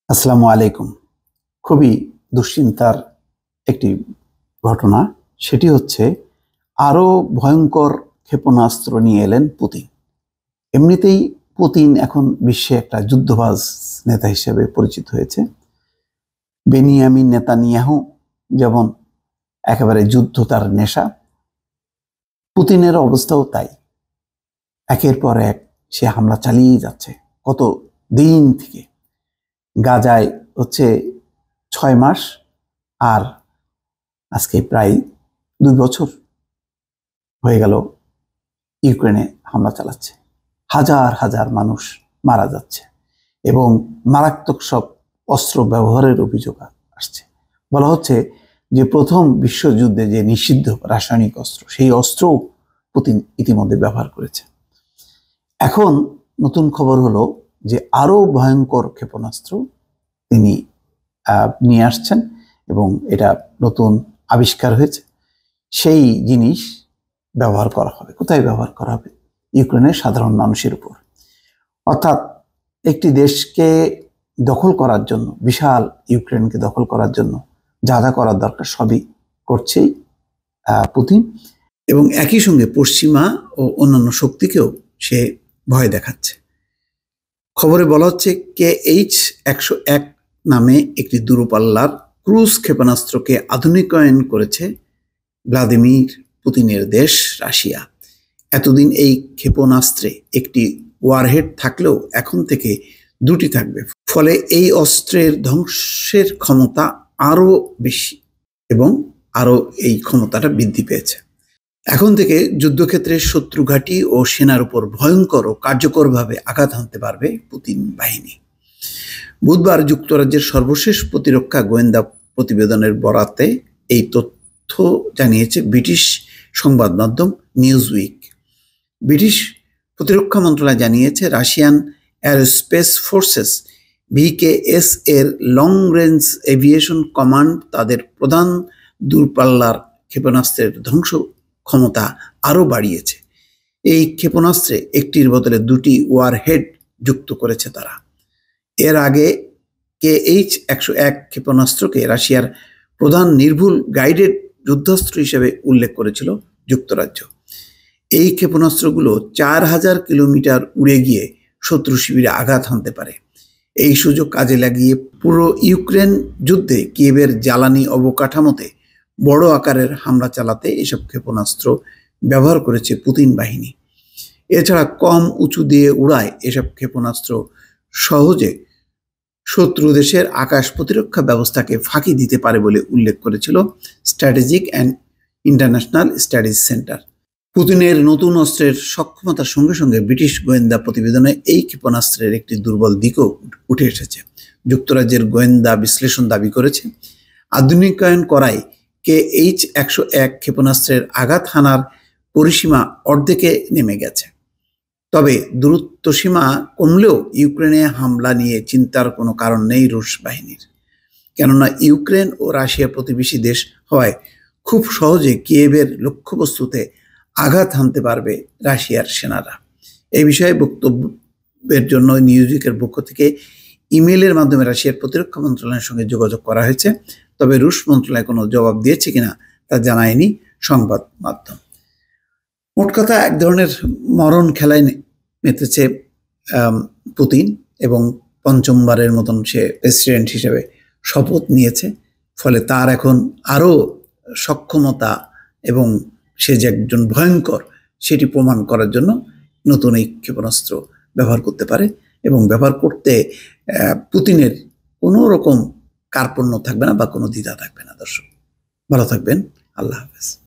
আসসালামু আলাইকুম। খুবই দুশ্চিন্তার একটি ঘটনা। সেটি হচ্ছে আরও ভয়ঙ্কর ক্ষেপণাস্ত্র নিয়ে এলেন পুতিন। এমনিতেই পুতিন এখন বিশ্বে একটা যুদ্ধবাজ নেতা হিসেবে পরিচিত হয়েছে। বেনিয়ামিন নেতানিয়াহু যেমন একেবারে যুদ্ধ তার নেশা, পুতিনের অবস্থাও তাই। একের পর এক সে হামলা চালিয়ে যাচ্ছে কত দিন থেকে। গাজায় হচ্ছে 6 মাস, আর আজকে প্রায় 2 বছর হয়ে গেল ইউক্রেনে হামলা চালাচ্ছে। হাজার হাজার মানুষ মারা যাচ্ছে এবং মারাত্মক সব অস্ত্র ব্যবহারের অভিযোগ আসছে। বলা হচ্ছে যে প্রথম বিশ্বযুদ্ধে যে নিষিদ্ধ রাসায়নিক অস্ত্র, সেই অস্ত্রও পুতিন ইতিমধ্যে ব্যবহার করেছে। এখন নতুন খবর হলো যে আরো ভয়ঙ্কর ক্ষেপণাস্ত্র তিনি নিয়ে আসছেন এবং এটা নতুন আবিষ্কার হয়েছে। সেই জিনিস ব্যবহার করা হবে। কোথায় ব্যবহার করা হবে? ইউক্রেনের সাধারণ মানুষের উপর। অর্থাৎ একটি দেশকে দখল করার জন্য, বিশাল ইউক্রেনকে দখল করার জন্য যা যা করার দরকার সবই করছেই পুতিন, এবং একই সঙ্গে পশ্চিমা ও অন্যান্য শক্তিকেও সে ভয় দেখাচ্ছে। খবরে বলা হচ্ছে KH-101 নামে একটি দূরপাল্লার ক্রুজ ক্ষেপণাস্ত্রকে আধুনিকায়ন করেছে ভ্লাদিমির পুতিনের দেশ রাশিয়া। এতদিন এই ক্ষেপণাস্ত্রে একটি ওয়ারহেড থাকলেও এখন থেকে 2টি থাকবে। ফলে এই অস্ত্রের ধ্বংসের ক্ষমতা আরো বেশি এবং আরো এই ক্ষমতাটা বৃদ্ধি পেয়েছে। এখন থেকে যুদ্ধক্ষেত্রে শত্রু ঘাঁটি ও সেনার উপর ভয়ঙ্কর ও কার্যকরভাবে আঘাত হানতে পারবে পুতিন বাহিনী। বুধবার যুক্তরাজ্যের সর্বশেষ প্রতিরক্ষা গোয়েন্দা প্রতিবেদনের বরাতে এই তথ্য জানিয়েছে ব্রিটিশ সংবাদ মাধ্যম নিউজউইক। ব্রিটিশ প্রতিরক্ষা মন্ত্রণালয় জানিয়েছে রাশিয়ান এরোস্পেস ফোর্সেস VKS এর লং রেঞ্জ এভিয়েশন কমান্ড তাদের প্রধান দূরপাল্লার ক্ষেপণাস্ত্রের ধ্বংস ক্ষমতা আরও বাড়িয়েছে। এই ক্ষেপণাস্ত্রে একটির বদলে 2টি ওয়ারহেড যুক্ত করেছে তারা। এর আগে KH-101 ক্ষেপণাস্ত্রকে রাশিয়ার প্রধান নির্ভুল গাইডেড যুদ্ধাস্ত্র হিসেবে উল্লেখ করেছিল যুক্তরাজ্য। এই ক্ষেপণাস্ত্রগুলো 4000 কিলোমিটার উড়ে গিয়ে শত্রু শিবিরে আঘাত হানতে পারে। এই সুযোগ কাজে লাগিয়ে পুরো ইউক্রেন যুদ্ধে কিয়েভের জ্বালানি অবকাঠামোতে বড় আকারের হামলা চালাতে এসব ক্ষেপণাস্ত্র ব্যবহার করেছে পুতিন বাহিনী। এছাড়া কম উঁচু দিয়ে উড়ায় এসব ক্ষেপণাস্ত্র সহজে শত্রু দেশের আকাশ প্রতিরক্ষা ব্যবস্থাকে ফাঁকি দিতে পারে বলে উল্লেখ করেছিল strategic and international studies centre. পুতিনের নতুন অস্ত্রের সক্ষমতার সঙ্গে সঙ্গে ব্রিটিশ গোয়েন্দা প্রতিবেদনে এই ক্ষেপণাস্ত্রের একটি দুর্বল দিকও উঠে এসেছে। যুক্তরাজ্যের গোয়েন্দা বিশ্লেষণ দাবি করেছে আধুনিকায়ন করায় KH-101 ক্ষেপণাস্ত্রের আঘাত হানার পরিসীমা অর্ধেকে নেমে গেছে। তবে দূরত্ব সীমা কমলেও ইউক্রেনে হামলা নিয়ে চিন্তার কোনো কারণ নেই রুশ বাহিনীর। কেননা ইউক্রেন ও রাশিয়া প্রতিবেশী দেশ হওয়ায় খুব সহজে কিয়েভের লক্ষ্যবস্তুতে আঘাত হানতে পারবে রাশিয়ার সেনারা। এই বিষয়ে বক্তব্যের জন্য নিউজউইকের পক্ষ থেকে ইমেইলের মাধ্যমে রাশিয়ার প্রতিরক্ষা মন্ত্রণালয়ের সঙ্গে যোগাযোগ করা হয়েছে। তবে রুশ মন্ত্রণালয় কোনো জবাব দিয়েছে কিনা তা জানায়নি সংবাদ মাধ্যম। মোট কথা, এক ধরনের মরণ খেলায় মেতেছে পুতিন এবং পঞ্চমবারের মতন সে প্রেসিডেন্ট হিসেবে শপথ নিয়েছে। ফলে তার এখন আরও সক্ষমতা এবং সে যে একজন ভয়ঙ্কর সেটি প্রমাণ করার জন্য নতুন এই ক্ষেপণাস্ত্র ব্যবহার করতে পারে এবং ব্যবহার করতে পুতিনের কোনো রকম কার্পণ্য থাকবে না বা কোনো দ্বিধা থাকবে না। দর্শক ভালো থাকবেন। আল্লাহ হাফেজ।